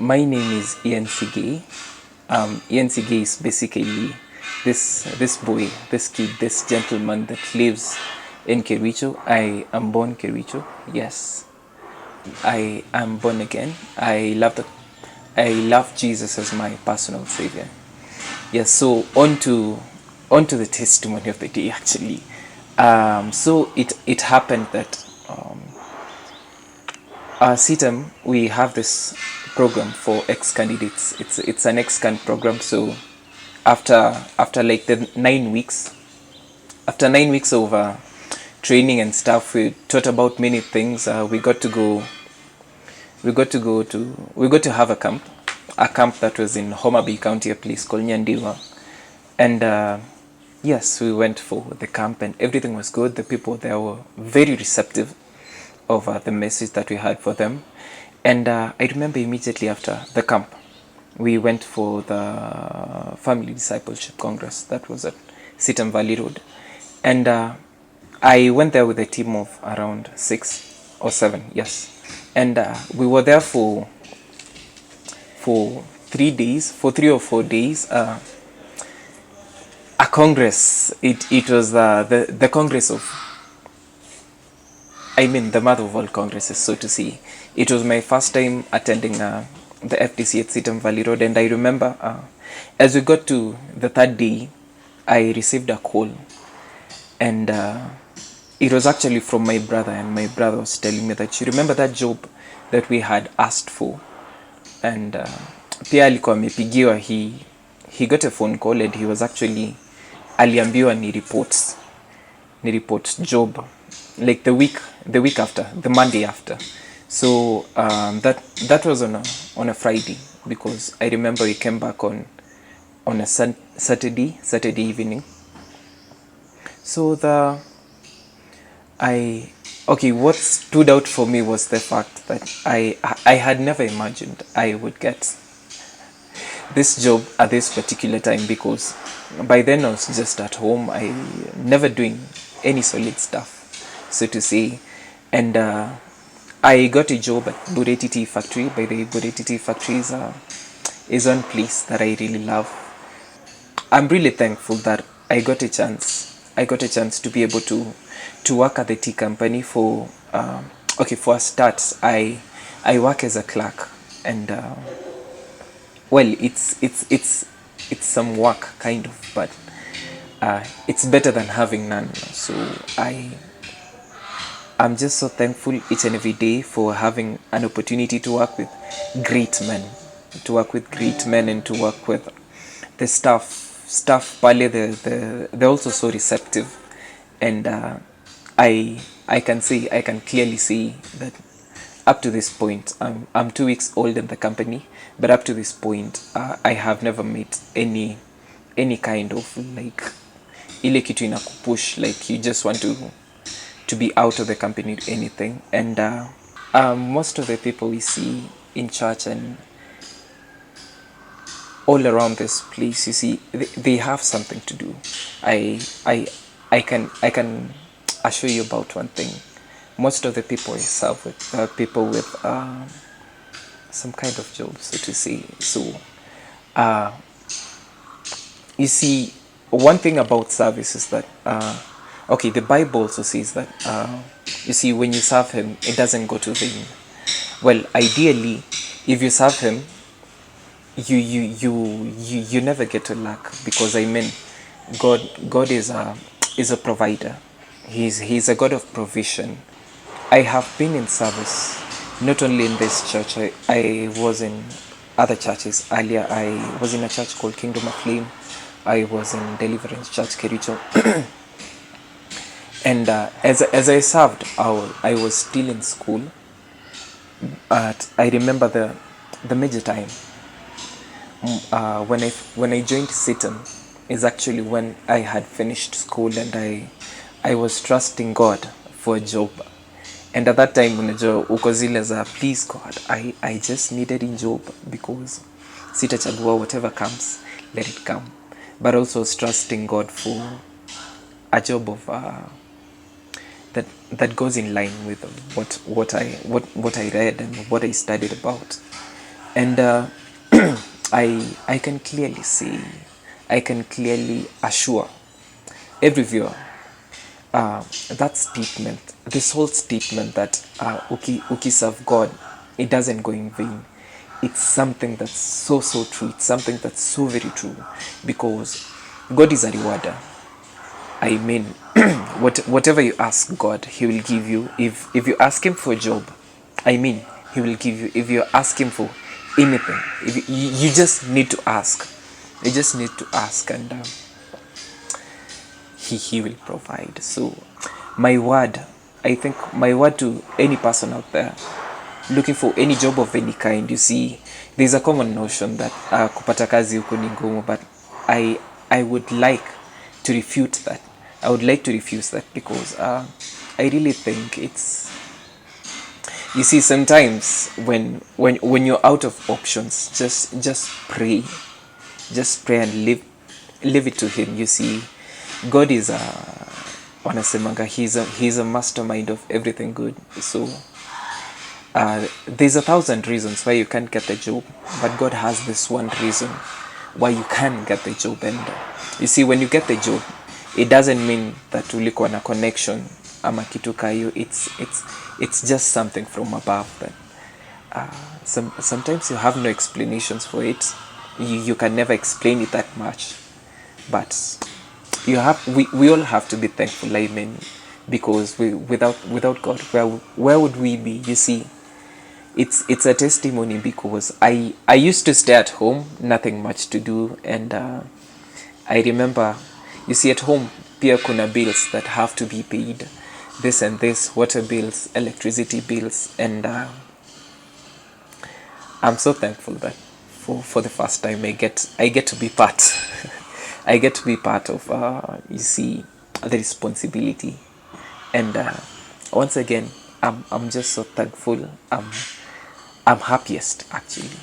My name is Ian Sigei. Ian Sigei is basically this boy, this kid, this gentleman that lives in Kericho. I am born Kericho. Yes, I am born again. I love Jesus as my personal savior. Yes. So on to the testimony of the day. Actually, so it happened that CITEM, we have this program for ex-candidates. It's an ex-can program. So after like the 9 weeks, after 9 weeks of training and stuff, we taught about many things. We got to have a camp that was in Homa Bay County, a place called Nyandiwa, and yes, we went for the camp and everything was good. The people there were very receptive of the message that we had for them. And I remember immediately after the camp, we went for the Family Discipleship Congress that was at Sitam Valley Road. And I went there with a team of around 6 or 7, yes. And we were there for 3 days, for 3 or 4 days. A congress, it was the Congress of, the mother of all congresses, so to say. It was my first time attending the FTC at Sitam Valley Road, and I remember as we got to the third day, I received a call, and it was actually from my brother, and my brother was telling me that, you remember that job that we had asked for? And pia alikuwa amepigiwa, he got a phone call, and he was actually aliambiwa ni report job like the week after, the Monday after. So that was on a Friday, because I remember we came back on a Saturday evening. So what stood out for me was the fact that I had never imagined I would get this job at this particular time, because by then I was just at home. I never doing any solid stuff, so to say. And I got a job at Bureti Tea Factory. By the way, Bureti Tea Factory is one place that I really love. I'm really thankful that I got a chance to be able to work at the tea company for for a start. I work as a clerk, and well, it's some work kind of, but it's better than having none. So I'm just so thankful each and every day for having an opportunity to work with great men, and to work with the staff pale. They're also so receptive, and I can clearly see that up to this point, I'm 2 weeks old in the company, but up to this point, I have never met any kind of like ile kitu inakupush, like you just want to be out of the company or anything. And most of the people we see in church and all around this place, you see, they have something to do. I can assure you about one thing. Most of the people I serve with are people with some kind of job, so to say. So you see, one thing about service is that the Bible also says that you see, when you serve him, it doesn't go to vain. Well, ideally, if you serve him, you never get to lack, because God is a provider. He's a God of provision. I have been in service, not only in this church. I was in other churches earlier. I was in a church called Kingdom of Flame. I was in Deliverance Church Kericho. And as I served, I was still in school. But I remember the major time when I joined Satan is actually when I had finished school, and I was trusting God for a job. And at that time, uko zile za, please God, I just needed a job, because sitachagua, whatever comes, let it come. But also trusting God for a job of that goes in line with what I read and what I studied about. And I can clearly see, I can clearly assure every viewer that statement, this whole statement that uki serve God, it doesn't go in vain. It's something that's so true. It's something that's so very true, because God is a rewarder. I mean, whatever you ask God, He will give you. If you ask Him for a job, I mean, He will give you. If you ask Him for anything, if you just need to ask. You just need to ask, and he will provide. So my word, I think my word to any person out there looking for any job of any kind, you see, there's a common notion that kupata kazi huku ni ngumu, but I would like to refute that. I would like to refuse that, because I really think it's, you see, sometimes when you're out of options, just pray. Just pray and leave it to Him. You see, God is a, wanasemanga, he's a mastermind of everything good. So there's 1,000 reasons why you can't get the job, but God has this one reason why you can get the job. And you see, when you get the job, it doesn't mean that ulikuwa na connection ama kitu kayo. It's just something from above that sometimes you have no explanations for it. You can never explain it that much, but we all have to be thankful, I mean, because without God, where would we be? You see, it's a testimony, because I used to stay at home, nothing much to do, and I remember, you see, at home pia kuna bills that have to be paid, this and this, water bills, electricity bills, and I'm so thankful that for the first time I get to be part I get to be part of you see, the responsibility. And once again, I'm just so thankful. I'm happiest, actually.